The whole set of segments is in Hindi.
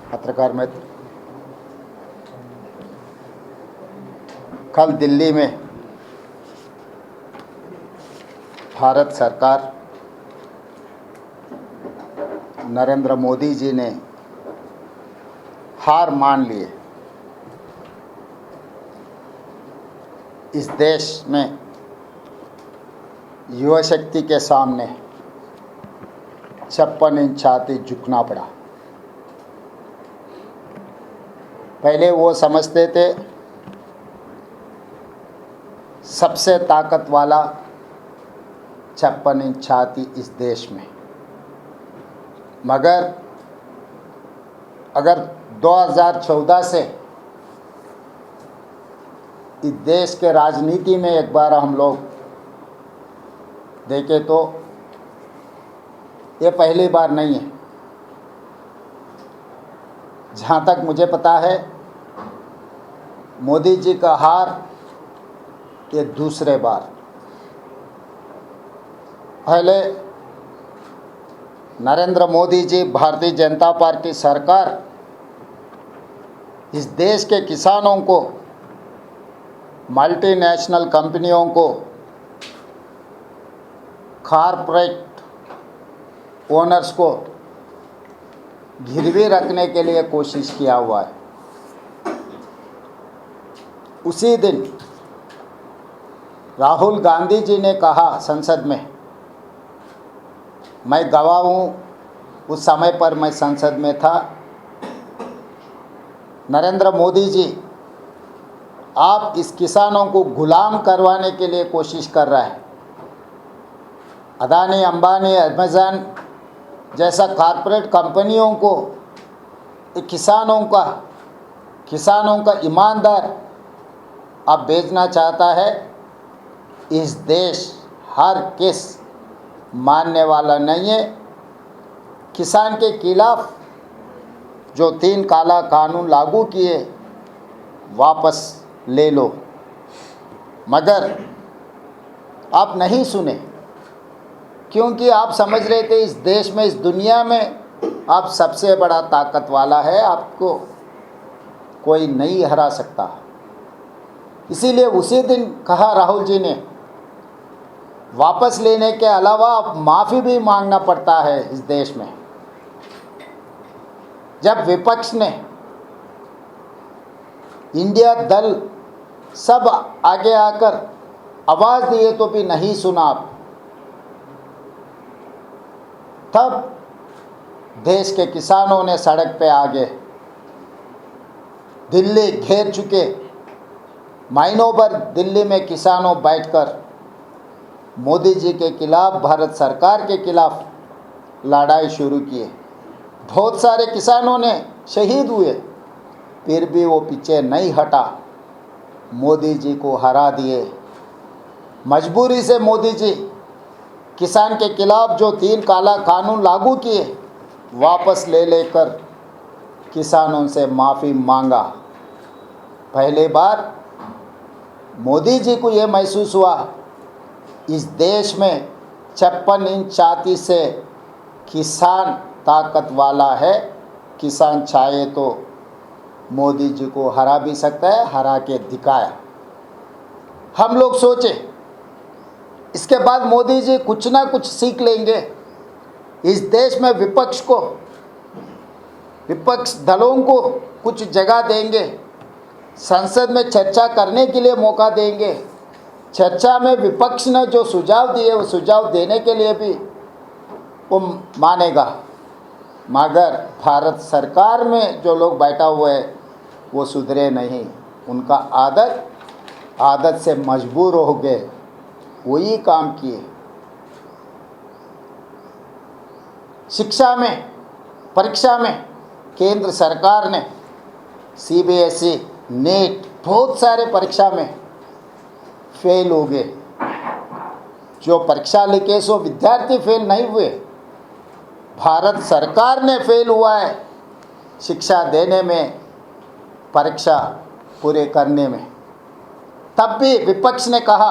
पत्रकार मित्र, कल दिल्ली में भारत सरकार नरेंद्र मोदी जी ने हार मान लिए। इस देश में युवा शक्ति के सामने 56 इंच छाती झुकना पड़ा। पहले वो समझते थे सबसे ताकत वाला 56 इंच छाती इस देश में, मगर अगर 2014 से इस देश के राजनीति में एक बार हम लोग देखें तो ये पहली बार नहीं है। जहाँ तक मुझे पता है, मोदी जी का हार ये दूसरे बार। पहले नरेंद्र मोदी जी, भारतीय जनता पार्टी सरकार इस देश के किसानों को, मल्टीनेशनल कंपनियों को, कॉरपोरेट ओनर्स को गिरवी रखने के लिए कोशिश किया हुआ है। उसी दिन राहुल गांधी जी ने कहा संसद में, मैं गवाह हूँ, उस समय पर मैं संसद में था, नरेंद्र मोदी जी आप इस किसानों को गुलाम करवाने के लिए कोशिश कर रहा है। अदानी, अंबानी, अमेज़न जैसा कॉरपोरेट कंपनियों को किसानों का ईमानदार आप बेचना चाहता है। इस देश हर किस मानने वाला नहीं है। किसान के खिलाफ जो 3 काला कानून लागू किए वापस ले लो, मगर आप नहीं सुने, क्योंकि आप समझ रहे थे इस देश में, इस दुनिया में आप सबसे बड़ा ताकत वाला है, आपको कोई नहीं हरा सकता। इसीलिए उसी दिन कहा राहुल जी ने, वापस लेने के अलावा अब माफ़ी भी मांगना पड़ता है इस देश में। जब विपक्ष ने, इंडिया दल सब आगे आकर आवाज़ दिए तो भी नहीं सुना आप, तब देश के किसानों ने सड़क पे आ गए। दिल्ली घेर चुके, महीनों भर दिल्ली में किसानों बैठकर मोदी जी के खिलाफ, भारत सरकार के खिलाफ लड़ाई शुरू किए। बहुत सारे किसानों ने शहीद हुए, फिर भी वो पीछे नहीं हटा, मोदी जी को हरा दिए। मजबूरी से मोदी जी किसान के खिलाफ जो 3 काला कानून लागू किए वापस ले लेकर किसानों से माफ़ी मांगा। पहले बार मोदी जी को ये महसूस हुआ इस देश में 56 इंच छाती से किसान ताकत वाला है। किसान चाहे तो मोदी जी को हरा भी सकता है, हरा के दिखाया। हम लोग सोचे इसके बाद मोदी जी कुछ ना कुछ सीख लेंगे, इस देश में विपक्ष दलों को कुछ जगह देंगे, संसद में चर्चा करने के लिए मौका देंगे, चर्चा में विपक्ष ने जो सुझाव दिए वो सुझाव देने के लिए भी वो मानेगा। मगर भारत सरकार में जो लोग बैठा हुए हैं वो सुधरे नहीं, उनका आदत से मजबूर हो गए, वही काम किए। शिक्षा में, परीक्षा में केंद्र सरकार ने CBSE, नीट, बहुत सारे परीक्षा में फेल हो गए। जो परीक्षा लिखे सो विद्यार्थी फेल नहीं हुए, भारत सरकार ने फेल हुआ है शिक्षा देने में, परीक्षा पूरे करने में। तब भी विपक्ष ने कहा,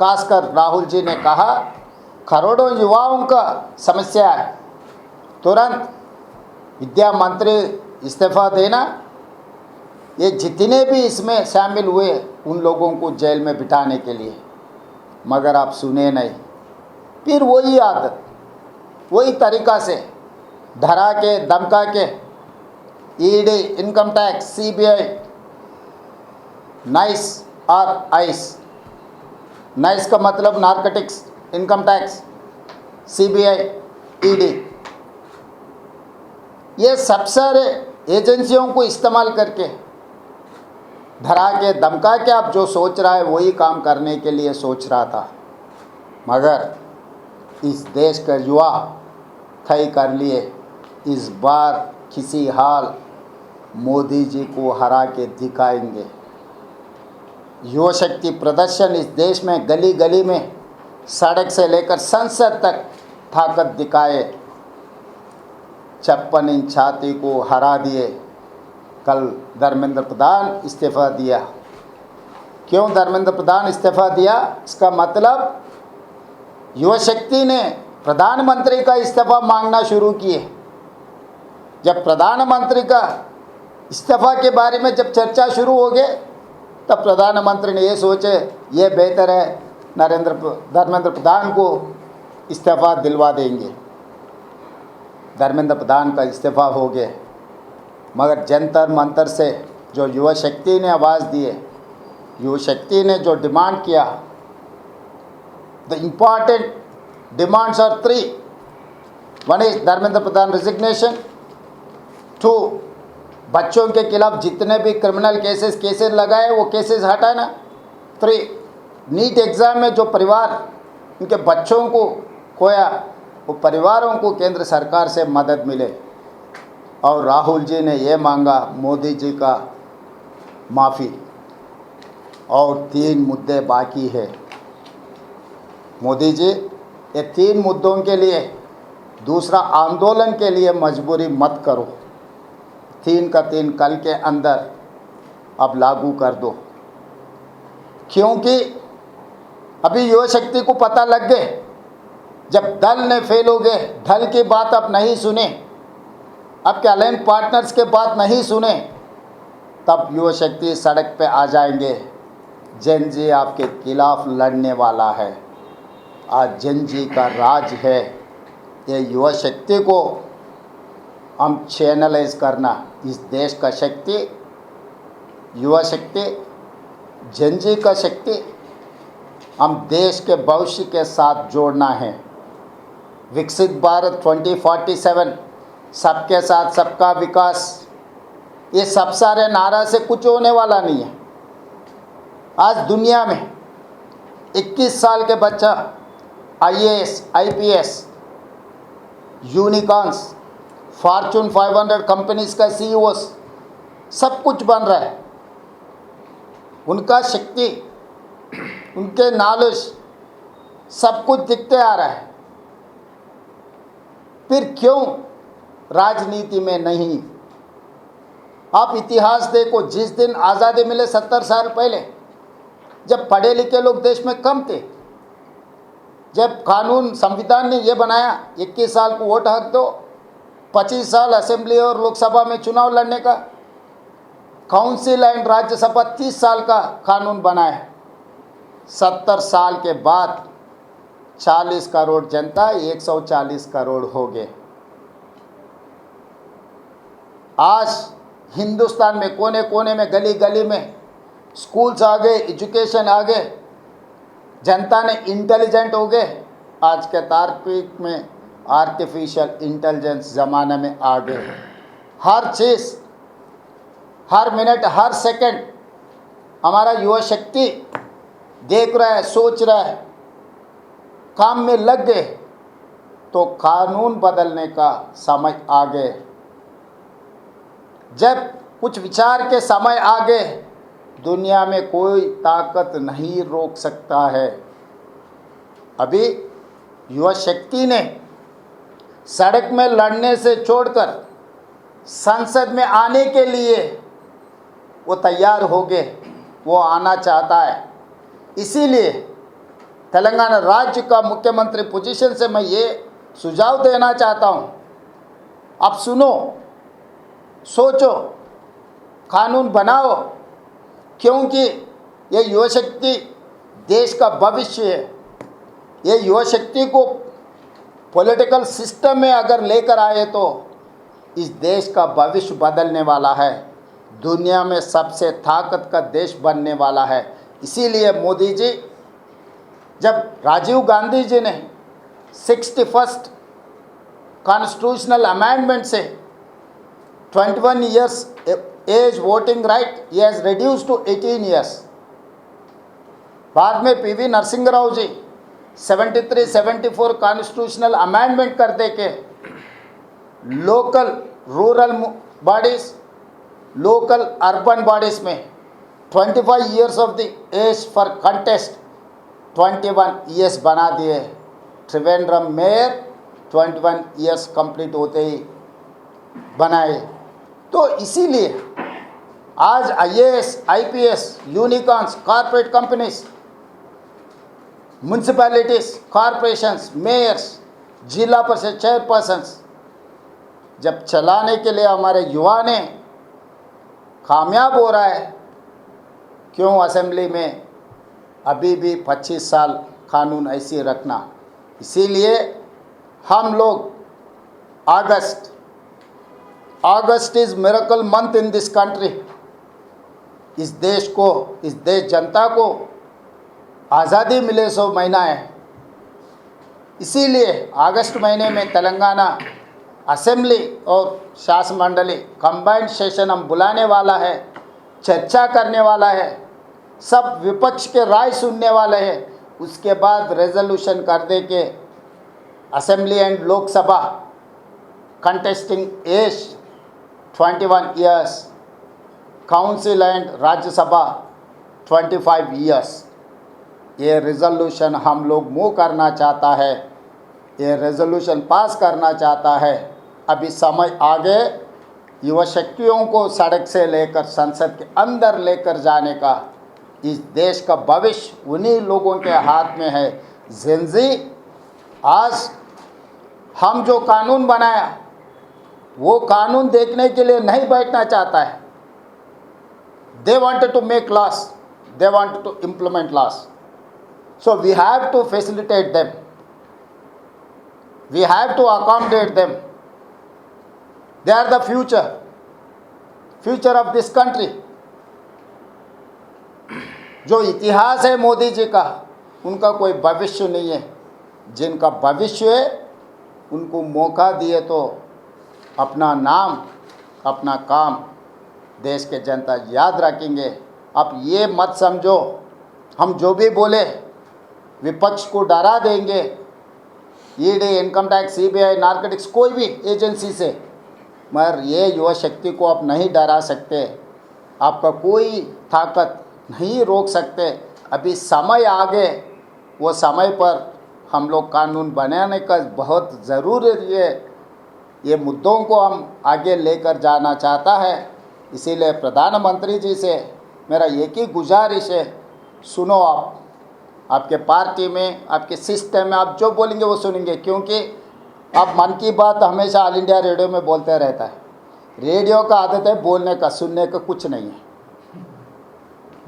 खासकर राहुल जी ने कहा, करोड़ों युवाओं का समस्या है, तुरंत विद्या मंत्री इस्तीफ़ा देना, ये जितने भी इसमें शामिल हुए उन लोगों को जेल में बिठाने के लिए, मगर आप सुने नहीं। फिर वही आदत, वही तरीक़ा से डरा के धमका के ED, income tax, CBI, nice और आइस, नाइस का मतलब narcotics, income tax, CBI, ED, ये सब सारे एजेंसियों को इस्तेमाल करके धरा के धमका के आप जो सोच रहा है वही काम करने के लिए सोच रहा था, मगर इस देश का युवा तय कर लिए इस बार किसी हाल मोदी जी को हरा के दिखाएंगे। युवा शक्ति प्रदर्शन इस देश में गली गली में, सड़क से लेकर संसद तक ताकत दिखाए। 56 इंच छाती को हरा दिए। कल धर्मेंद्र प्रधान इस्तीफ़ा दिया। क्यों धर्मेंद्र प्रधान इस्तीफ़ा दिया? इसका मतलब युवा शक्ति ने प्रधानमंत्री का इस्तीफ़ा मांगना शुरू किए। जब प्रधानमंत्री का इस्तीफ़ा के बारे में जब चर्चा शुरू हो गए, तब प्रधानमंत्री ने ये सोचे ये बेहतर है धर्मेंद्र प्रधान को इस्तीफ़ा दिलवा देंगे। धर्मेंद्र प्रधान का इस्तीफ़ा हो गया, मगर जंतर मंतर से जो युवा शक्ति ने आवाज़ दिए, युवा शक्ति ने जो डिमांड किया, the important demands are 3. One is Dharmendra Pradhan resignation, 2 बच्चों के खिलाफ जितने भी क्रिमिनल केसेस लगाए वो केसेस हटाना, 3 नीट एग्ज़ाम में जो परिवार उनके बच्चों को खोया वो परिवारों को केंद्र सरकार से मदद मिले। और राहुल जी ने ये मांगा मोदी जी का माफ़ी। और 3 मुद्दे बाकी है। मोदी जी ये 3 मुद्दों के लिए दूसरा आंदोलन के लिए मजबूरी मत करो। 3 का 3 कल के अंदर अब लागू कर दो, क्योंकि अभी युवा शक्ति को पता लग गए जब दल ने फेल हो गए, दल की बात अब नहीं सुने, अब के अलायंस पार्टनर्स के बात नहीं सुने, तब युवा शक्ति सड़क पे आ जाएंगे। जन जी आपके खिलाफ लड़ने वाला है। आज जन जी का राज है। ये युवा शक्ति को हम चैनलाइज करना, इस देश का शक्ति, युवा शक्ति, जन जी का शक्ति हम देश के भविष्य के साथ जोड़ना है। विकसित भारत 2047, सबके साथ सबका विकास, ये सब सारे नारा से कुछ होने वाला नहीं है। आज दुनिया में 21 साल के बच्चा IAS, IPS, unicorns, Fortune 500 companies का CEOs सब कुछ बन रहा है। उनका शक्ति, उनके नॉलेज सब कुछ दिखते आ रहा है। फिर क्यों राजनीति में नहीं? आप इतिहास देखो, जिस दिन आज़ादी मिले 70 साल पहले, जब पढ़े लिखे लोग देश में कम थे, जब कानून संविधान ने ये बनाया 21 साल को वोट हक दो, 25 साल असेंबली और लोकसभा में चुनाव लड़ने का, काउंसिल एंड राज्यसभा 30 साल का कानून बनाया। 70 साल के बाद 40 करोड़ जनता 140 करोड़ हो गए। आज हिंदुस्तान में कोने कोने में, गली गली में स्कूल्स आ गए, एजुकेशन आ गए, जनता ने इंटेलिजेंट हो गए। आज के तार्किक में आर्टिफिशियल इंटेलिजेंस ज़माने में आ गए। हर चीज़, हर मिनट, हर सेकंड हमारा युवा शक्ति देख रहा है, सोच रहा है, काम में लग गए। तो कानून बदलने का समय आ गए। जब कुछ विचार के समय आ गए, दुनिया में कोई ताकत नहीं रोक सकता है। अभी युवा शक्ति ने सड़क में लड़ने से छोड़कर संसद में आने के लिए वो तैयार हो गए, वो आना चाहता है। इसीलिए तेलंगाना राज्य का मुख्यमंत्री पोजीशन से मैं ये सुझाव देना चाहता हूँ, आप सुनो, सोचो, कानून बनाओ, क्योंकि ये युवा शक्ति देश का भविष्य है। ये युवा शक्ति को पॉलिटिकल सिस्टम में अगर लेकर आए तो इस देश का भविष्य बदलने वाला है, दुनिया में सबसे ताकत का देश बनने वाला है। इसीलिए मोदी जी, जब राजीव गांधी जी ने 61st कॉन्स्टिट्यूशनल अमेंडमेंट से 21 years age voting right he has reduce to 18 years. बाद में PV Narasimha Rao ji 73-74 constitutional amendment कर दे के local rural bodies, local urban bodies में 25 years of the age for contest 21 years बना दिए। त्रिवेंद्रम मेयर 21 ईयर्स कंप्लीट होते ही बनाए। तो इसीलिए आज IAS, IPS, unicorns, corporate companies, municipalities, corporations, mayors, Zila Parishad chairpersons जब चलाने के लिए हमारे युवा ने कामयाब हो रहा है, क्यों असेंबली में अभी भी 25 साल कानून ऐसे रखना। इसीलिए हम लोग August is miracle month in this country. इस देश जनता को आज़ादी मिले 100 महीना है। इसीलिए अगस्त महीने में तेलंगाना असेंबली और शासन मंडली कंबाइंड सेशन हम बुलाने वाला है, चर्चा करने वाला है, सब विपक्ष के राय सुनने वाले हैं। उसके बाद रेजोल्यूशन कर दे के assembly and Lok Sabha contesting age 21 years, council and Rajya Sabha 25 years. ये रेजोल्यूशन हम लोग मूव करना चाहता है, ये रेजोल्यूशन पास करना चाहता है। अभी समय आगे युवा शक्तियों को सड़क से लेकर संसद के अंदर लेकर जाने का। इस देश का भविष्य उन्हीं लोगों के हाथ में है। जेनजी आज हम जो कानून बनाया वो कानून देखने के लिए नहीं बैठना चाहता है। They wanted to make laws, they wanted to implement laws. So we have to facilitate them. We have to accommodate them. They are the future of this country. जो इतिहास है मोदी जी का, उनका कोई भविष्य नहीं है। जिनका भविष्य है उनको मौका दिए तो अपना नाम, अपना काम देश के जनता याद रखेंगे। अब ये मत समझो हम जो भी बोले विपक्ष को डरा देंगे। ED, income tax, CBI, narcotics, कोई भी एजेंसी से, मगर ये युवा शक्ति को आप नहीं डरा सकते। आपका कोई ताकत नहीं रोक सकते। अभी समय आगे, वो समय पर हम लोग कानून बनाने का बहुत ज़रूरी है। ये मुद्दों को हम आगे लेकर जाना चाहता है। इसीलिए प्रधानमंत्री जी से मेरा एक ही गुजारिश है, सुनो आपके पार्टी में, आपके सिस्टम में आप जो बोलेंगे वो सुनेंगे, क्योंकि आप मन की बात हमेशा ऑल इंडिया रेडियो में बोलते रहता है। रेडियो का आदत है बोलने का, सुनने का कुछ नहीं है।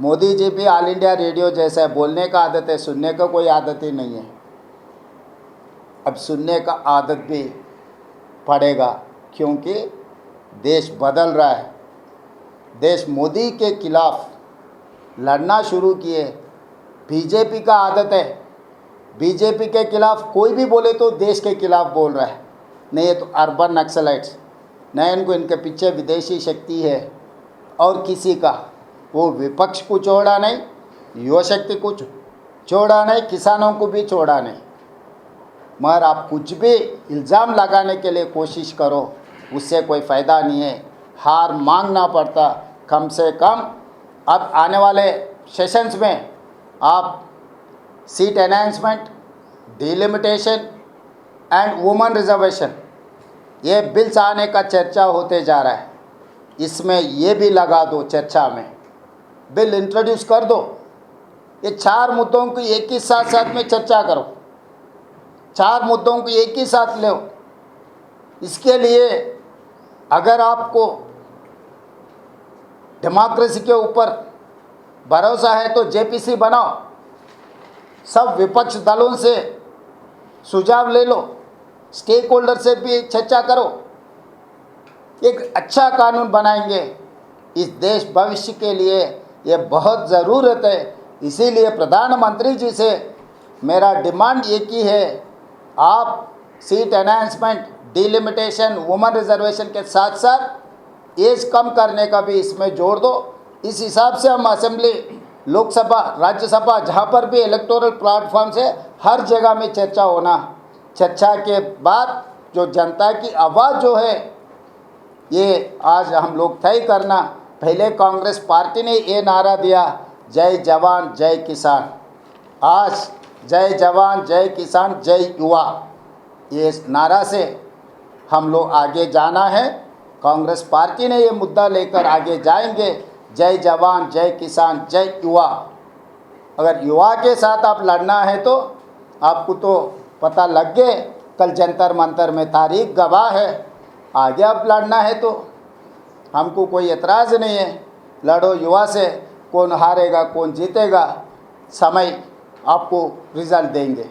मोदी जी भी ऑल इंडिया रेडियो जैसा है, बोलने का आदत है, सुनने का कोई आदत ही नहीं है। अब सुनने का आदत भी पड़ेगा, क्योंकि देश बदल रहा है। देश मोदी के खिलाफ लड़ना शुरू किए। बीजेपी का आदत है, बीजेपी के खिलाफ कोई भी बोले तो देश के खिलाफ बोल रहा है। नहीं ये तो अर्बन नक्सलाइट्स, नहीं इनको इनके पीछे विदेशी शक्ति है। और किसी का वो विपक्ष को छोड़ा नहीं, युवा शक्ति को छोड़ा नहीं, किसानों को भी छोड़ा नहीं। मगर आप कुछ भी इल्ज़ाम लगाने के लिए कोशिश करो, उससे कोई फ़ायदा नहीं है। हार मांगना पड़ता। कम से कम अब आने वाले सेशंस में आप seat enhancement, delimitation and women reservation, ये बिल्स आने का चर्चा होते जा रहा है। इसमें ये भी लगा दो, चर्चा में बिल इंट्रोड्यूस कर दो। ये 4 मुद्दों को एक ही साथ में चर्चा करो, 4 मुद्दों को एक ही साथ लो। इसके लिए अगर आपको डेमोक्रेसी के ऊपर भरोसा है तो जेपीसी बनाओ, सब विपक्ष दलों से सुझाव ले लो, स्टेक होल्डर से भी चर्चा करो, एक अच्छा कानून बनाएंगे। इस देश भविष्य के लिए ये बहुत ज़रूरत है। इसीलिए प्रधानमंत्री जी से मेरा डिमांड एक ही है, आप seat enhancement, delimitation, women reservation के साथ साथ एज कम करने का भी इसमें जोड़ दो। इस हिसाब से हम असेंबली, लोकसभा, राज्यसभा, जहाँ पर भी इलेक्टोरल प्लेटफॉर्म से हर जगह में चर्चा होना, चर्चा के बाद जो जनता की आवाज़ जो है ये आज हम लोग तय करना। पहले कांग्रेस पार्टी ने ये नारा दिया, जय जवान जय किसान, आज जय जवान जय किसान जय युवा, ये नारा से हम लोग आगे जाना है। कांग्रेस पार्टी ने ये मुद्दा लेकर आगे जाएंगे, जय जवान जय किसान जय युवा। अगर युवा के साथ आप लड़ना है तो आपको तो पता लग गए, कल जंतर मंतर में तारीख गवाह है, आगे आप लड़ना है तो हमको कोई एतराज़ नहीं है, लड़ो युवा से, कौन हारेगा कौन जीतेगा समय आपको रिजल्ट देंगे।